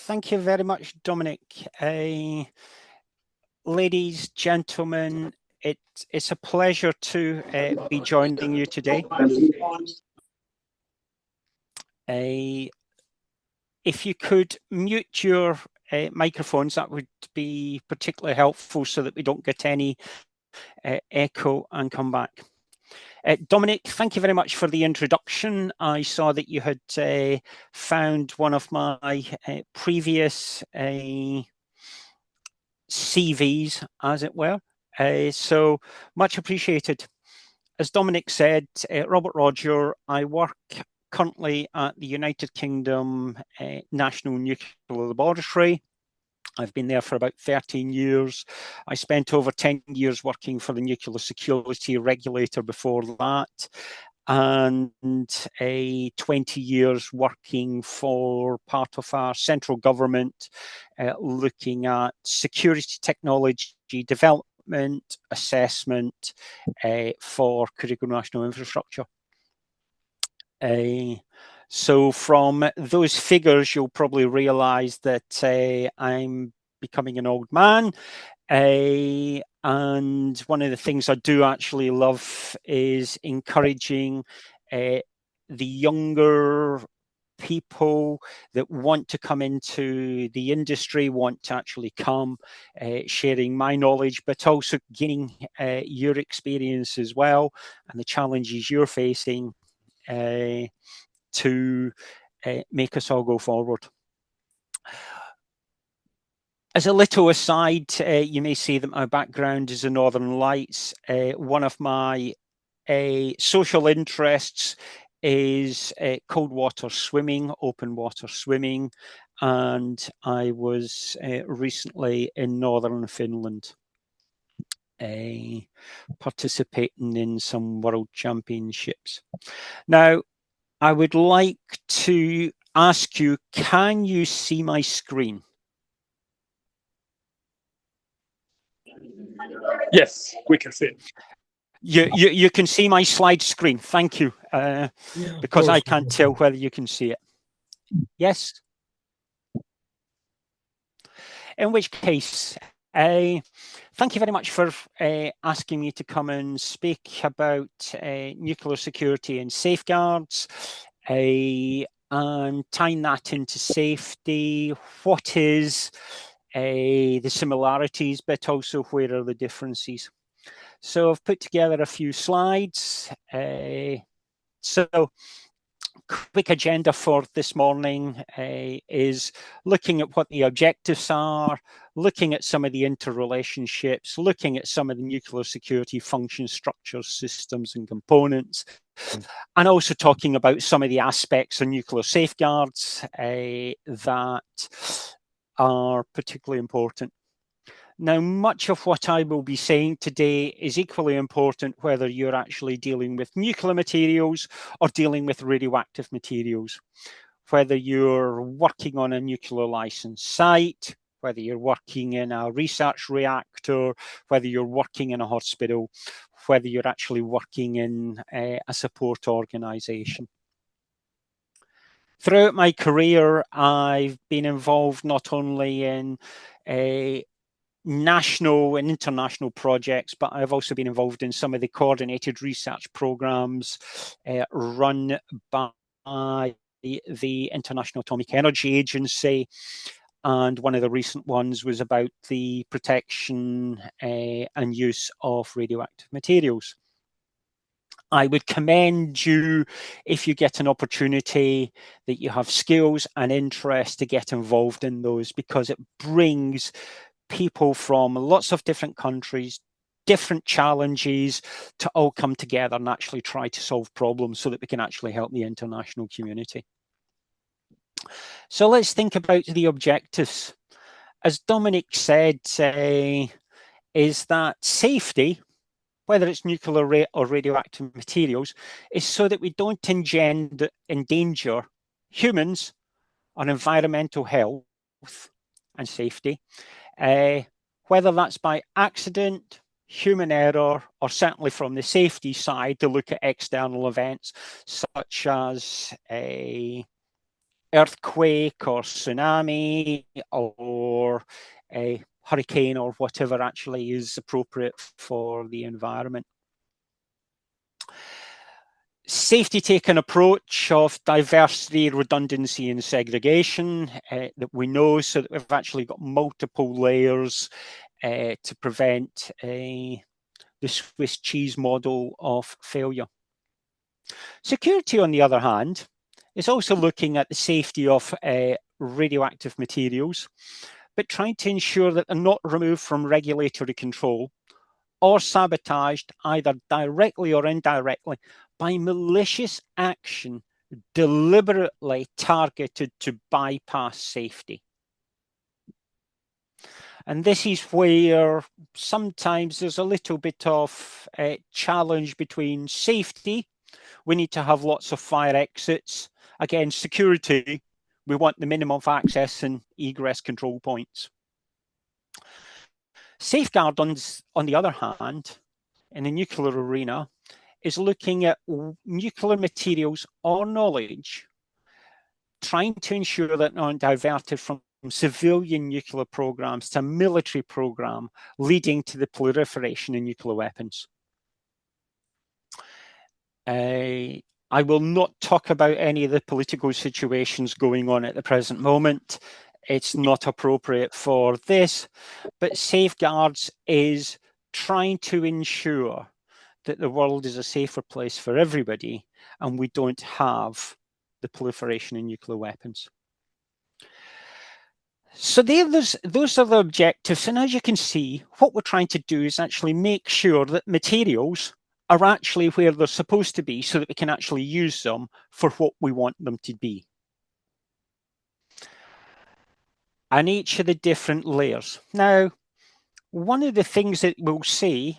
Thank you very much, Dominic. Ladies, gentlemen, it's a pleasure to be joining you today. If you could mute your microphones, that would be particularly helpful so that we don't get any echo and come back. Dominic, thank you very much for the introduction. I saw that you had found one of my previous CVs, as it were. So much appreciated. As Dominic said, Robert Rodger, I work currently at the United Kingdom National Nuclear Laboratory. I've been there for about 13 years. I spent over 10 years working for the nuclear security regulator before that, and 20 years working for part of our central government, looking at security technology development, assessment for critical national infrastructure. So from those figures, you'll probably realise that I'm becoming an old man. And one of the things I do actually love is encouraging the younger people that want to come into the industry, want to actually come, sharing my knowledge, but also gaining your experience as well and the challenges you're facing to make us all go forward. As a little aside, you may see that my background is the Northern Lights. One of my social interests is cold water swimming, open water swimming, and I was recently in Northern Finland participating in some world championships. Now, I would like to ask you, can you see my screen? Yes, we can see it. You can see my slide screen. Thank you. Because I can't tell whether you can see it. Yes? In which case, thank you very much for asking me to come and speak about nuclear security and safeguards, and tying that into safety. What is the similarities, but also where are the differences? So I've put together a few slides. So quick agenda for this morning is looking at what the objectives are, looking at some of the interrelationships, looking at some of the nuclear security function structures, systems and components, and also talking about some of the aspects of nuclear safeguards that are particularly important. Now, much of what I will be saying today is equally important whether you're actually dealing with nuclear materials or dealing with radioactive materials, whether you're working on a nuclear licensed site, whether you're working in a research reactor, whether you're working in a hospital, whether you're actually working in a support organisation. Throughout my career, I've been involved not only in national and international projects, but I've also been involved in some of the coordinated research programs run by the International Atomic Energy Agency. And one of the recent ones was about the protection and use of radioactive materials. I would commend you, if you get an opportunity, that you have skills and interest to get involved in those, because it brings people from lots of different countries, different challenges, to all come together and actually try to solve problems so that we can actually help the international community. So let's think about the objectives. As Dominic said, is that safety, whether it's nuclear or radioactive materials, is so that we don't endanger humans or environmental health and safety, whether that's by accident, human error, or certainly from the safety side to look at external events such as earthquake or tsunami or a hurricane or whatever actually is appropriate for the environment. Safety taken approach of diversity, redundancy, and segregation that we know, so that we've actually got multiple layers to prevent the Swiss cheese model of failure. Security, on the other hand, is also looking at the safety of radioactive materials, but trying to ensure that they're not removed from regulatory control or sabotaged either directly or indirectly by malicious action deliberately targeted to bypass safety. And this is where sometimes there's a little bit of challenge between safety. We need to have lots of fire exits. Again, security, we want the minimum of access and egress control points. Safeguard, on the other hand, in the nuclear arena, is looking at nuclear materials or knowledge, trying to ensure that they're not diverted from civilian nuclear programs to a military program, leading to the proliferation of nuclear weapons. I will not talk about any of the political situations going on at the present moment. It's not appropriate for this, but safeguards is trying to ensure that the world is a safer place for everybody and we don't have the proliferation of nuclear weapons. So those are the objectives. And as you can see, what we're trying to do is actually make sure that materials are actually where they're supposed to be so that we can actually use them for what we want them to be. And each of the different layers. Now, one of the things that we'll see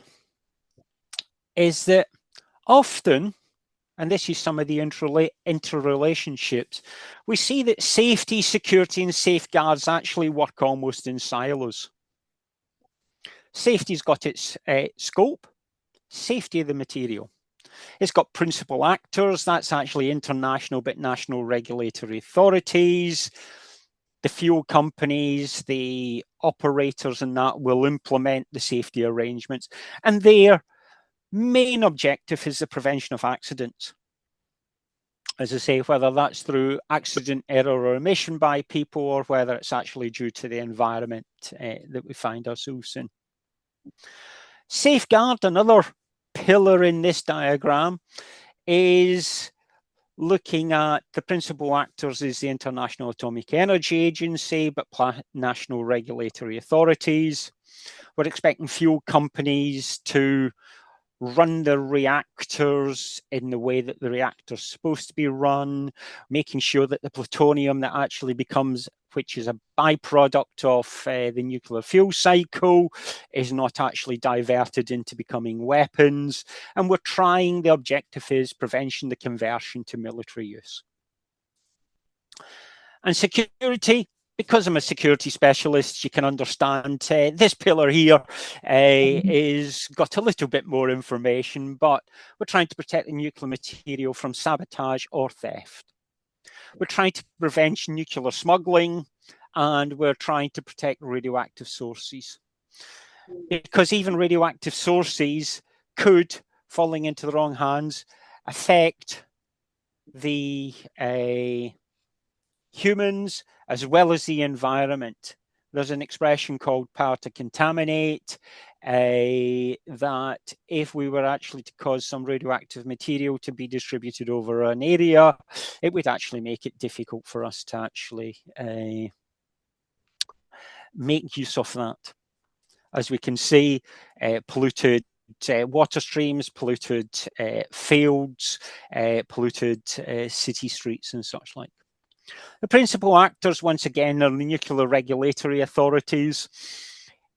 is that often, and this is some of the interrelationships, we see that safety, security, and safeguards actually work almost in silos. Safety's got its scope, safety of the material. It's got principal actors, that's actually international but national regulatory authorities, the fuel companies, the operators, and that will implement the safety arrangements. And their main objective is the prevention of accidents. As I say, whether that's through accident, error, or omission by people, or whether it's actually due to the environment that we find ourselves in. Safeguard, another pillar in this diagram, is looking at the principal actors is the International Atomic Energy Agency, but national regulatory authorities. We're expecting fuel companies to run the reactors in the way that the reactor's supposed to be run, making sure that the plutonium that actually becomes, which is a byproduct of the nuclear fuel cycle, is not actually diverted into becoming weapons. And we're trying, the objective is prevention, the conversion to military use. And security, because I'm a security specialist, you can understand this pillar here is got a little bit more information, but we're trying to protect the nuclear material from sabotage or theft. We're trying to prevent nuclear smuggling, and we're trying to protect radioactive sources. Because even radioactive sources could, falling into the wrong hands, affect the humans as well as the environment. There's an expression called power to contaminate, that if we were actually to cause some radioactive material to be distributed over an area, it would actually make it difficult for us to actually make use of that. As we can see, polluted water streams, polluted fields, polluted city streets and such like. The principal actors, once again, are the nuclear regulatory authorities.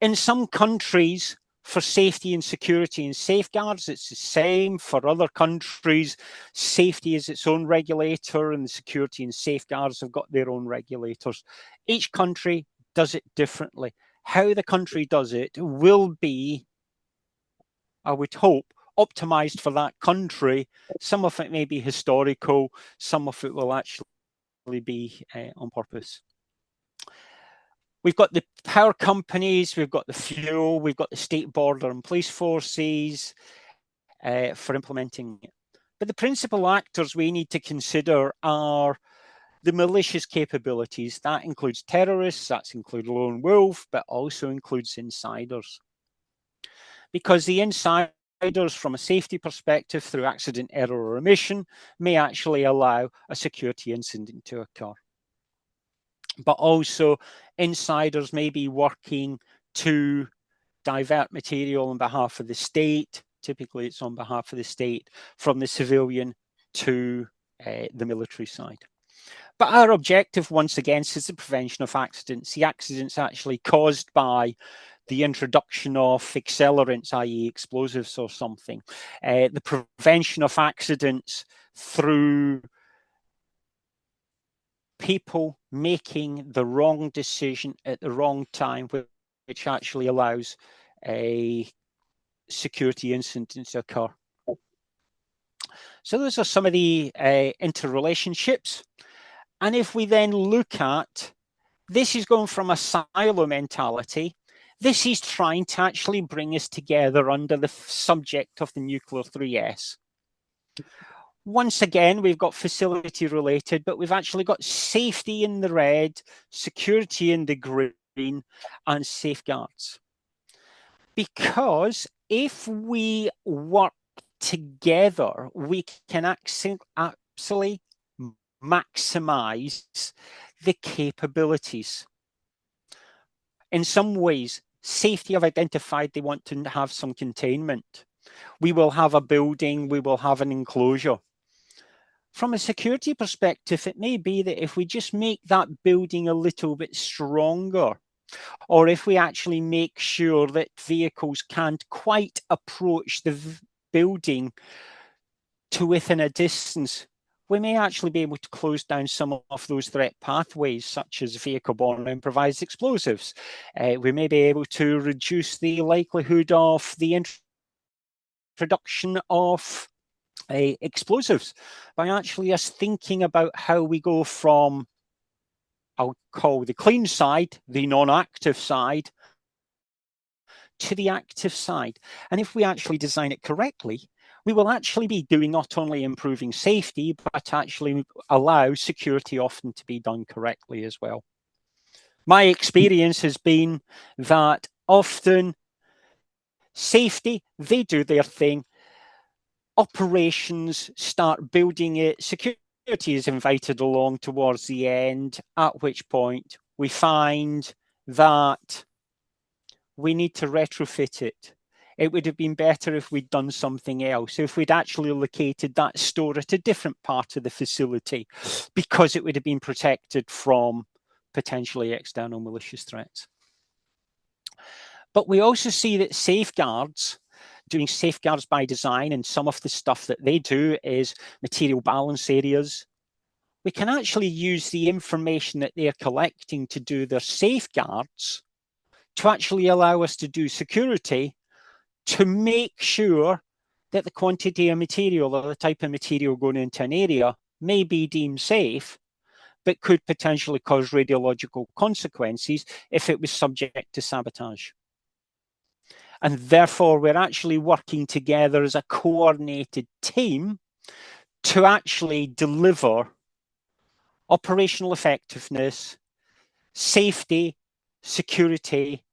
In some countries, for safety and security and safeguards, it's the same. For other countries, safety is its own regulator and the security and safeguards have got their own regulators. Each country does it differently. How the country does it will be, I would hope, optimized for that country. Some of it may be historical, some of it will actually be on purpose. We've got the power companies, we've got the fuel, we've got the state border and police forces for implementing it. But the principal actors we need to consider are the malicious capabilities. That includes terrorists, that includes lone wolf, but also includes insiders. Because the insiders, from a safety perspective, through accident, error, or omission, may actually allow a security incident to occur. But also, insiders may be working to divert material on behalf of the state. Typically, it's on behalf of the state from the civilian to the military side. But our objective, once again, is the prevention of accidents. The accidents actually caused by the introduction of accelerants, i.e. explosives or something. The prevention of accidents through people making the wrong decision at the wrong time, which actually allows a security incident to occur. So those are some of the interrelationships. And if we then look at, this is going from a silo mentality. This is trying to actually bring us together under the subject of the nuclear 3S. Once again, we've got facility related, but we've actually got safety in the red, security in the green, and safeguards. Because if we work together, we can absolutely maximize the capabilities. In some ways, safety have identified they want to have some containment. We will have a building, we will have an enclosure. From a security perspective, it may be that if we just make that building a little bit stronger, or if we actually make sure that vehicles can't quite approach the building to within a distance, we may actually be able to close down some of those threat pathways, such as vehicle-borne improvised explosives. We may be able to reduce the likelihood of the introduction of explosives by actually us thinking about how we go from, I'll call the clean side, the non-active side, to the active side. And if we actually design it correctly, we will actually be doing not only improving safety, but actually allow security often to be done correctly as well. My experience has been that often safety, they do their thing, operations start building it, security is invited along towards the end, at which point we find that we need to retrofit it. It would have been better if we'd done something else, if we'd actually located that store at a different part of the facility, because it would have been protected from potentially external malicious threats. But we also see that safeguards, doing safeguards by design, and some of the stuff that they do is material balance areas. We can actually use the information that they're collecting to do their safeguards to actually allow us to do security, to make sure that the quantity of material or the type of material going into an area may be deemed safe, but could potentially cause radiological consequences if it was subject to sabotage. And therefore, we're actually working together as a coordinated team to actually deliver operational effectiveness, safety, security,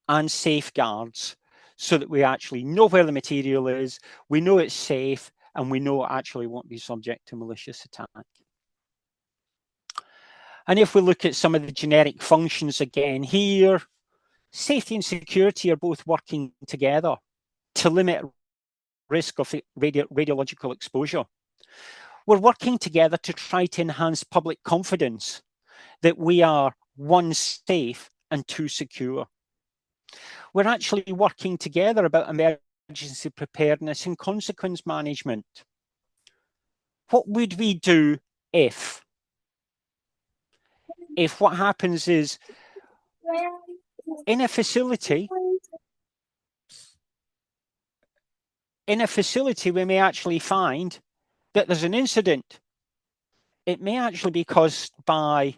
and safeguards, so that we actually know where the material is, we know it's safe, and we know it actually won't be subject to malicious attack. And if we look at some of the generic functions again here, safety and security are both working together to limit risk of radiological exposure. We're working together to try to enhance public confidence that we are, one, safe, and two, secure. We're actually working together about emergency preparedness and consequence management. What would we do if what happens is in a facility, we may actually find that there's an incident. it may actually be caused by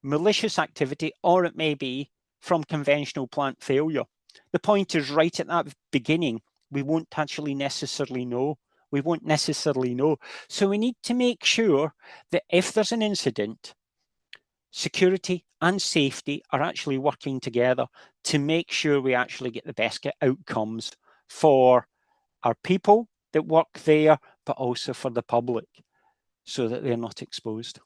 malicious activity, or it may be from conventional plant failure. The point is, right at that beginning, we won't actually necessarily know. We won't necessarily know. So we need to make sure that if there's an incident, security and safety are actually working together to make sure we actually get the best outcomes for our people that work there, but also for the public, so that they're not exposed.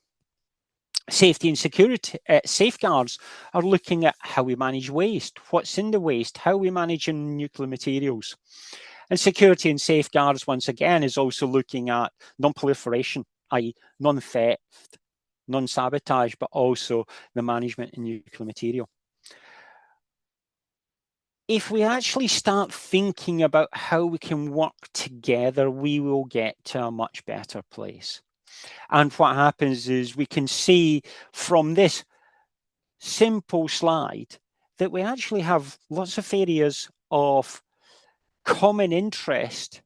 Safety and security safeguards are looking at how we manage waste, what's in the waste, how we manage nuclear materials. And security and safeguards, once again, is also looking at non-proliferation, i.e. non-theft, non-sabotage, but also the management of nuclear material. If we actually start thinking about how we can work together, we will get to a much better place. And what happens is we can see from this simple slide that we actually have lots of areas of common interest,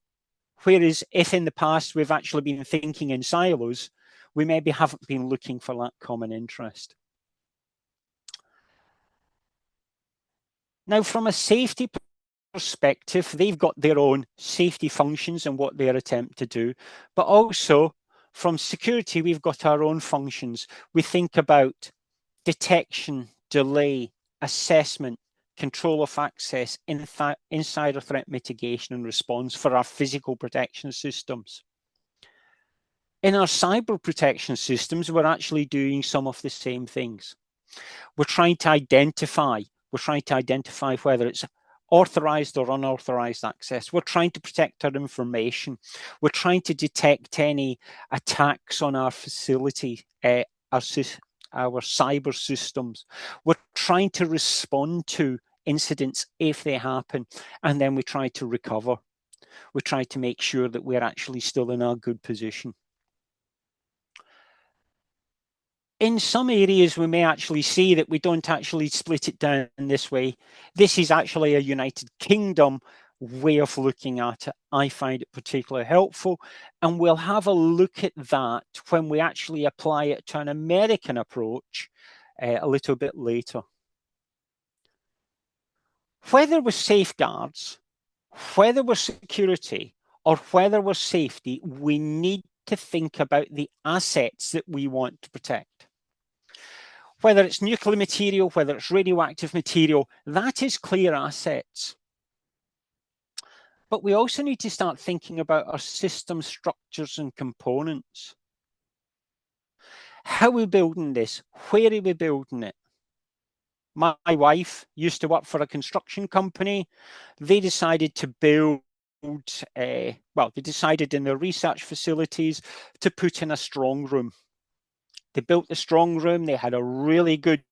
whereas if in the past we've actually been thinking in silos, we maybe haven't been looking for that common interest. Now, from a safety perspective, they've got their own safety functions and what they're attempting to do, but also from security, we've got our own functions. We think about detection, delay, assessment, control of access, insider threat mitigation and response for our physical protection systems. In our cyber protection systems, we're actually doing some of the same things. We're trying to identify whether it's authorized or unauthorized access. We're trying to protect our information. We're trying to detect any attacks on our facility, our cyber systems. We're trying to respond to incidents if they happen, and then we try to recover. We try to make sure that we're actually still in a good position. In some areas, we may actually see that we don't actually split it down this way. This is actually a United Kingdom way of looking at it. I find it particularly helpful, and we'll have a look at that when we actually apply it to an American approach a little bit later. Whether with safeguards, whether with security, or whether with safety, we need to think about the assets that we want to protect. Whether it's nuclear material, whether it's radioactive material, that is clear assets. But we also need to start thinking about our system structures and components. How are we building this? Where are we building it? My wife used to work for a construction company. They decided to build, they decided in their research facilities to put in a strong room. They built the strong room. They had a really good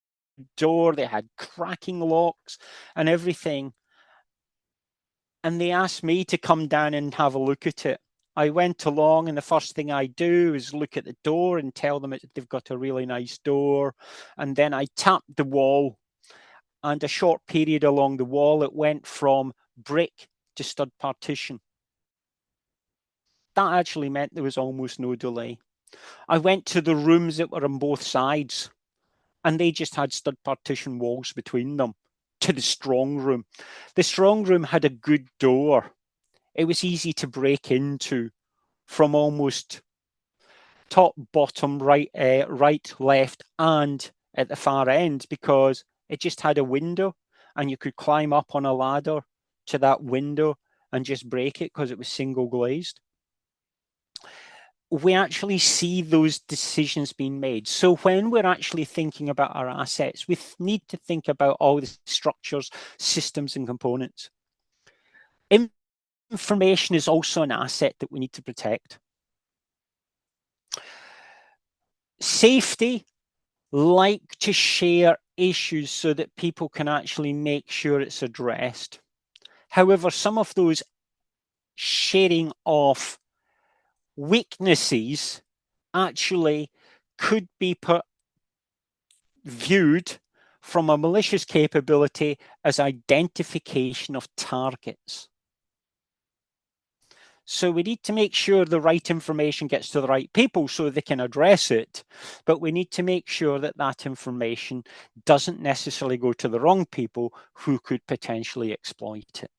door. They had cracking locks and everything. And they asked me to come down and have a look at it. I went along, and the first thing I do is look at the door and tell them they've got a really nice door. And then I tapped the wall, and a short period along the wall, it went from brick to stud partition. That actually meant there was almost no delay. I went to the rooms that were on both sides, and they just had stud partition walls between them, to the strong room. The strong room had a good door. It was easy to break into from almost top, bottom, right, left, and at the far end, because it just had a window, and you could climb up on a ladder to that window and just break it because it was single glazed. We actually see those decisions being made. So when we're actually thinking about our assets, we need to think about all the structures, systems, and components. Information is also an asset that we need to protect. Safety, like to share issues so that people can actually make sure it's addressed. However, some of those sharing of weaknesses actually could be viewed from a malicious capability as identification of targets. So we need to make sure the right information gets to the right people so they can address it. But we need to make sure that that information doesn't necessarily go to the wrong people who could potentially exploit it.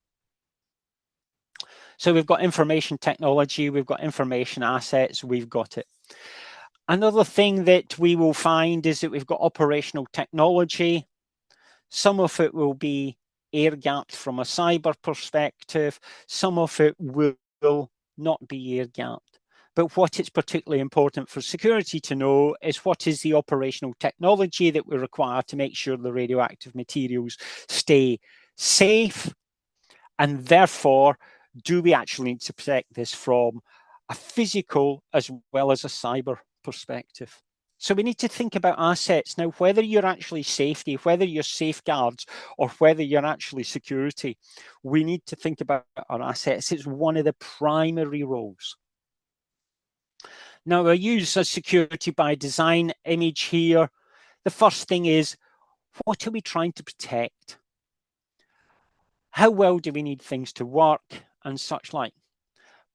So we've got information technology, we've got information assets, we've got it. Another thing that we will find is that we've got operational technology. Some of it will be air-gapped from a cyber perspective. Some of it will not be air-gapped. But what is particularly important for security to know is what is the operational technology that we require to make sure the radioactive materials stay safe. And therefore, do we actually need to protect this from a physical as well as a cyber perspective? So we need to think about assets. Now, whether you're actually safety, whether you're safeguards, or whether you're actually security, we need to think about our assets. It's one of the primary roles. Now, I use a security by design image here. The first thing is, what are we trying to protect? How well do we need things to work and such like?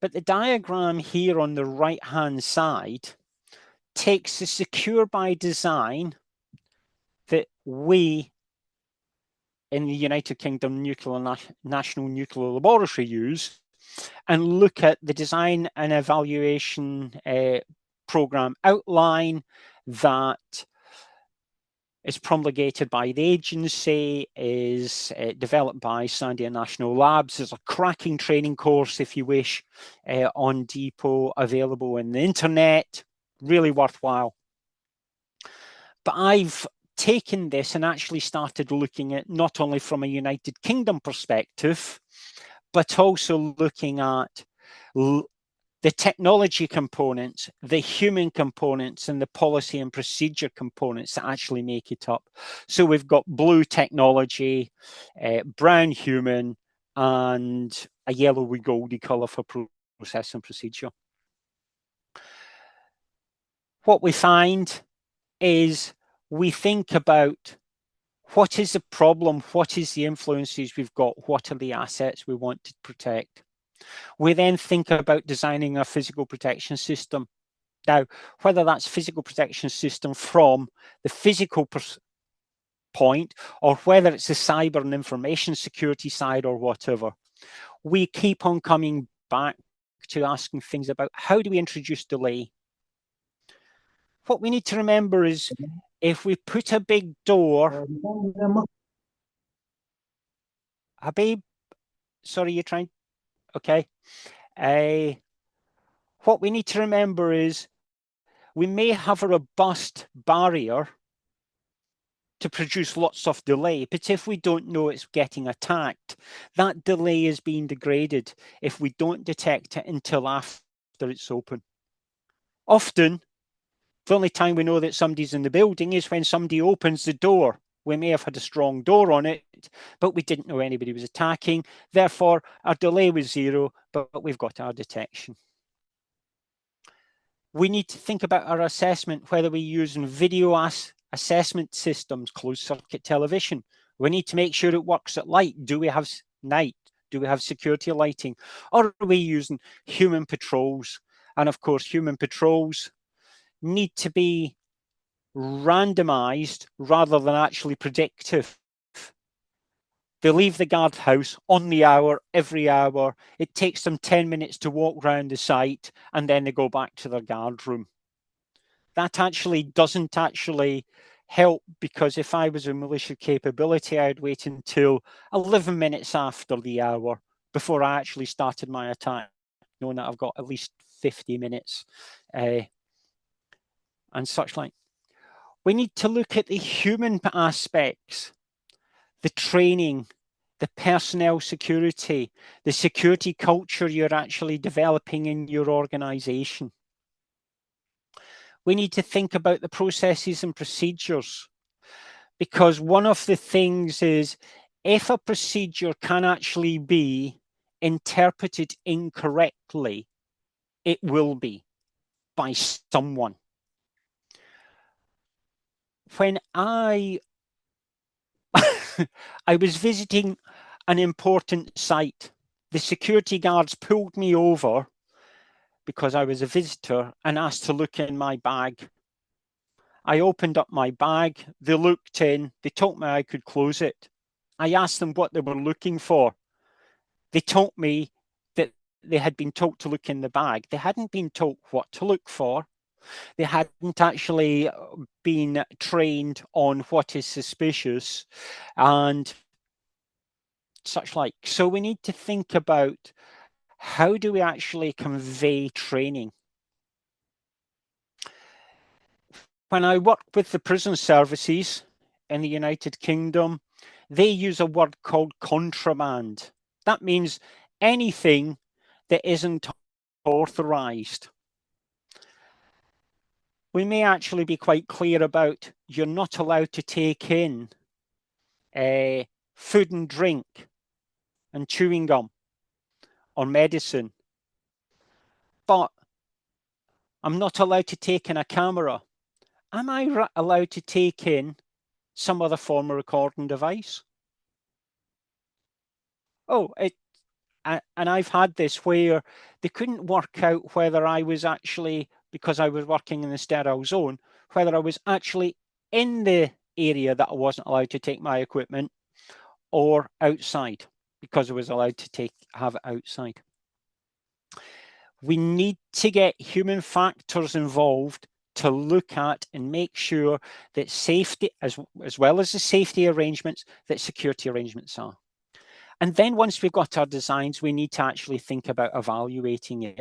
But the diagram here on the right-hand side takes the secure by design that we in the United Kingdom National Nuclear Laboratory use and look at the design and evaluation program outline that is promulgated by the agency, is developed by Sandia National Labs. There's a cracking training course, if you wish, on Depot, available on the internet, really worthwhile. But I've taken this and actually started looking at not only from a United Kingdom perspective, but also looking at the technology components, the human components, and the policy and procedure components that actually make it up. So we've got blue technology, brown human, and a yellowy goldy colour for process and procedure. What we find is we think about what is the problem, what is the influences we've got, what are the assets we want to protect. We then think about designing a physical protection system. Now, whether that's physical protection system from the physical point or whether it's the cyber and information security side or whatever, we keep on coming back to asking things about how do we introduce delay? What we need to remember is if we put a big door, Habib, sorry, you're trying, okay. What we need to remember is we may have a robust barrier to produce lots of delay, but if we don't know it's getting attacked, that delay is being degraded if we don't detect it until after it's open. Often, the only time we know that somebody's in the building is when somebody opens the door. We may have had a strong door on it, but we didn't know anybody was attacking. Therefore, our delay was zero, but we've got our detection. We need to think about our assessment, whether we're using video assessment systems, closed circuit television. We need to make sure it works at light. Do we have night? Do we have security lighting? Or are we using human patrols? And of course, human patrols need to be randomized rather than actually predictive. They leave the guardhouse on the hour, every hour. It takes them 10 minutes to walk around the site, and then they go back to their guard room. That actually doesn't actually help, because if I was a militia capability, I'd wait until 11 minutes after the hour before I actually started my attack, knowing that I've got at least 50 minutes and such like. We need to look at the human aspects, the training, the personnel security, the security culture you're actually developing in your organization. We need to think about the processes and procedures, because one of the things is if a procedure can actually be interpreted incorrectly, it will be by someone. When I was visiting an important site, The security guards pulled me over because I was a visitor and asked to look in my bag. I opened up my bag, they looked in, they told me I could close it. I asked them what they were looking for. They told me that they had been told to look in the bag. They hadn't been told what to look for. They hadn't actually been trained on what is suspicious and such like. So we need to think about, how do we actually convey training? When I worked with the prison services in the United Kingdom, they use a word called contraband. That means anything that isn't authorized. We may actually be quite clear about, you're not allowed to take in food and drink and chewing gum or medicine, but I'm not allowed to take in a camera. Am I allowed to take in some other form of recording device? Oh, and I've had this where they couldn't work out whether I was actually, because I was working in the sterile zone, whether I was actually in the area that I wasn't allowed to take my equipment or outside, because I was allowed to have it outside. We need to get human factors involved to look at and make sure that safety, as well as the safety arrangements, that security arrangements are. And then once we've got our designs, we need to actually think about evaluating it.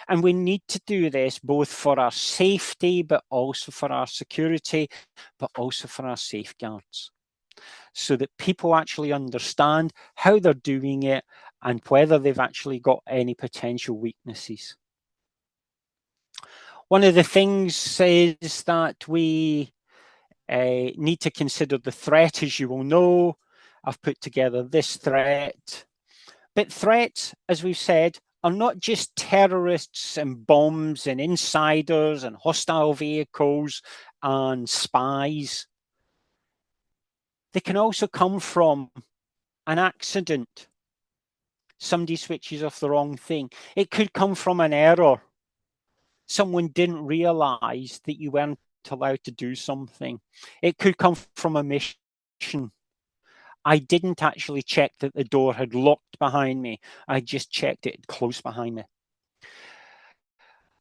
And we need to do this both for our safety, but also for our security, but also for our safeguards, so that people actually understand how they're doing it and whether they've actually got any potential weaknesses. One of the things is that we need to consider the threat, as you will know. I've put together this threat. But threats, as we've said, are not just terrorists and bombs and insiders and hostile vehicles and spies. They can also come from an accident. Somebody switches off the wrong thing. It could come from an error. Someone didn't realize that you weren't allowed to do something. It could come from a mission. I didn't actually check that the door had locked behind me. I just checked it had closed behind me.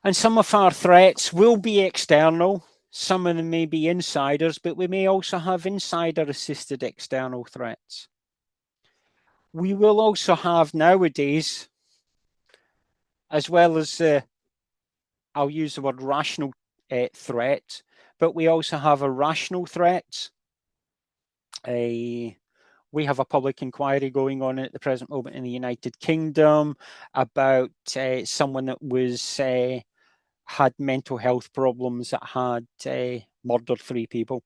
And some of our threats will be external. Some of them may be insiders, but we may also have insider-assisted external threats. We will also have nowadays, as well as, I'll use the word rational threat, but we also have irrational threats. We have a public inquiry going on at the present moment in the United Kingdom about someone that was had mental health problems, that had murdered 3 people.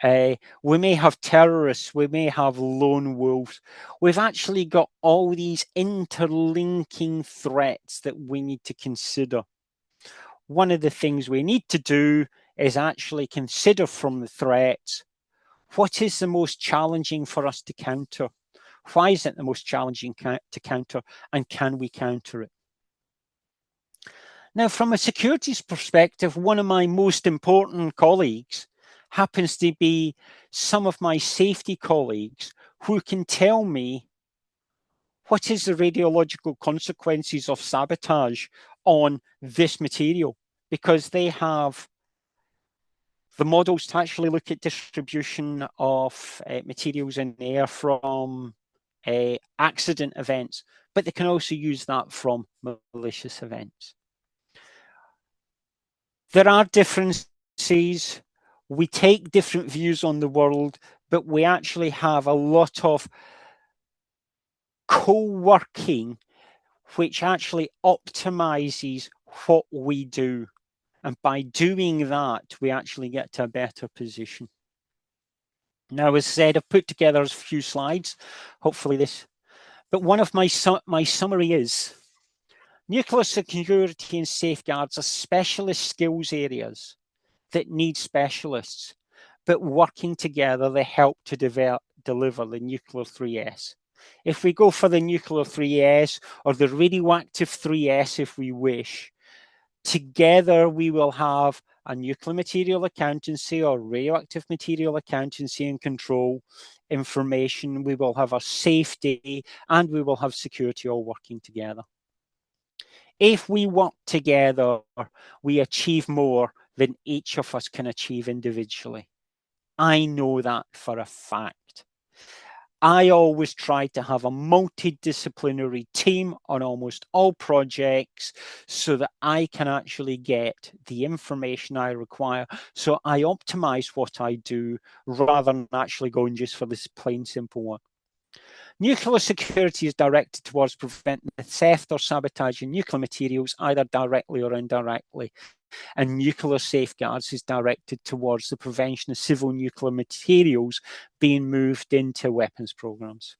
We may have terrorists, we may have lone wolves. We've actually got all these interlinking threats that we need to consider. One of the things we need to do is actually consider from the threats, what is the most challenging for us to counter? Why is it the most challenging to counter, and can we counter it? Now, from a securities perspective, one of my most important colleagues happens to be some of my safety colleagues who can tell me what is the radiological consequences of sabotage on this material, because they have the models to actually look at distribution of materials in the air from accident events, but they can also use that from malicious events. There are differences. We take different views on the world, but we actually have a lot of co-working which actually optimizes what we do. And by doing that, we actually get to a better position. Now, as I said, I've put together a few slides, hopefully this, but one of my summary is, nuclear security and safeguards are specialist skills areas that need specialists, but working together, they help to deliver the nuclear 3S. If we go for the nuclear 3S or the radioactive 3S, if we wish, together we will have a nuclear material accountancy or radioactive material accountancy and control information. We will have our safety and we will have security all working together. If we work together, we achieve more than each of us can achieve individually. I know that for a fact. I always try to have a multidisciplinary team on almost all projects so that I can actually get the information I require. So I optimize what I do rather than actually going just for this plain simple one. Nuclear security is directed towards preventing the theft or sabotage of nuclear materials, either directly or indirectly. And nuclear safeguards is directed towards the prevention of civil nuclear materials being moved into weapons programs.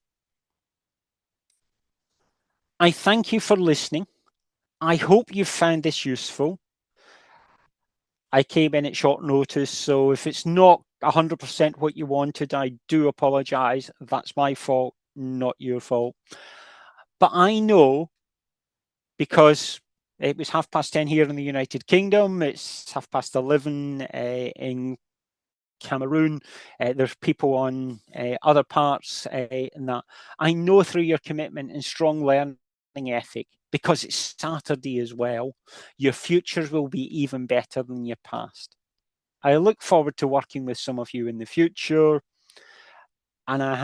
I thank you for listening. I hope you found this useful. I came in at short notice, so if it's not 100% what you wanted, I do apologize. That's my fault, not your fault. But I know, because it was 10:30 here in the United Kingdom, it's 11:30 in Cameroon, there's people on other parts and that. I know through your commitment and strong learning ethic, because it's Saturday as well, your futures will be even better than your past. I look forward to working with some of you in the future, and I have